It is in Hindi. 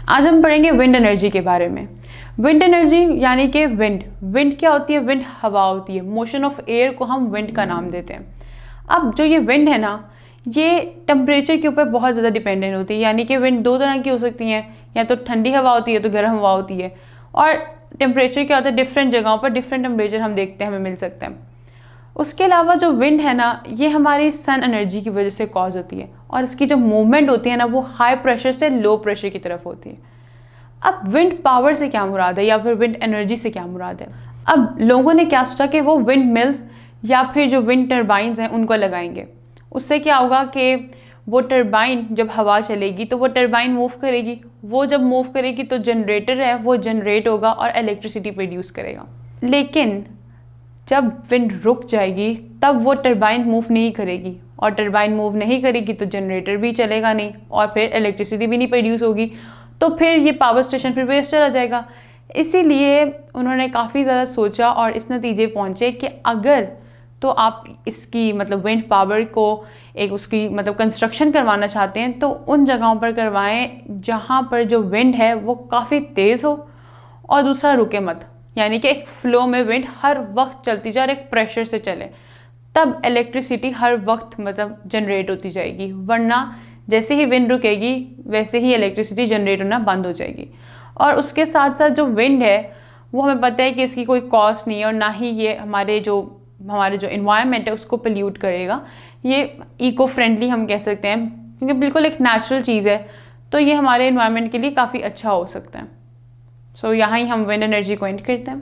आज हम पढ़ेंगे विंड एनर्जी के बारे में। विंड एनर्जी यानी कि विंड क्या होती है? विंड हवा होती है। मोशन ऑफ एयर को हम विंड का नाम देते हैं। अब जो ये विंड है ना, ये टेम्परेचर के ऊपर बहुत ज़्यादा डिपेंडेंट होती है। यानी कि विंड दो तरह की हो सकती हैं, या तो ठंडी हवा होती है तो गर्म हवा होती है। और टेम्परेचर क्या होता है, डिफरेंट जगहों पर डिफरेंट टेम्परेचर हम देखते हैं, हमें मिल सकते हैं। उसके अलावा जो विंड है ना, ये हमारी सन एनर्जी की वजह से कॉज होती है, और इसकी जो मूवमेंट होती है ना, वो हाई प्रेशर से लो प्रेशर की तरफ होती है। अब विंड पावर से क्या मुराद है, या फिर विंड एनर्जी से क्या मुराद है? अब लोगों ने क्या सोचा कि वो विंड मिल्स या फिर जो विंड टर्बाइंस हैं उनको लगाएंगे। उससे क्या होगा कि वो टर्बाइन जब हवा चलेगी तो वो टर्बाइन मूव करेगी, वो जब मूव करेगी तो जनरेटर है वो जनरेट होगा और इलेक्ट्रिसिटी प्रोड्यूस करेगा। लेकिन जब विंड रुक जाएगी तब वो टर्बाइन मूव नहीं करेगी, और टर्बाइन मूव नहीं करेगी तो जनरेटर भी चलेगा नहीं, और फिर इलेक्ट्रिसिटी भी नहीं प्रोड्यूस होगी, तो फिर ये पावर स्टेशन फिर वेस्ट चला जाएगा। इसीलिए उन्होंने काफ़ी ज़्यादा सोचा और इस नतीजे पहुँचे कि अगर तो आप इसकी मतलब विंड पावर को एक उसकी मतलब कंस्ट्रक्शन करवाना चाहते हैं तो उन जगहों पर करवाएं जहाँ पर जो विंड है वो काफ़ी तेज़ हो, और दूसरा रुके मत। यानी कि एक फ्लो में विंड हर वक्त चलती जाए और एक प्रेशर से चले, तब इलेक्ट्रिसिटी हर वक्त मतलब जनरेट होती जाएगी। वरना जैसे ही विंड रुकेगी वैसे ही इलेक्ट्रिसिटी जनरेट होना बंद हो जाएगी। और उसके साथ साथ जो विंड है वो हमें पता है कि इसकी कोई कॉस्ट नहीं है, और ना ही ये हमारे जो इन्वायरमेंट है उसको पोल्यूट करेगा। ये इको फ्रेंडली हम कह सकते हैं, क्योंकि बिल्कुल एक नेचुरल चीज़ है, तो ये हमारे इन्वायरमेंट के लिए काफ़ी अच्छा हो सकता है। सो यहाँ ही हम विंड एनर्जी को एंड करते हैं।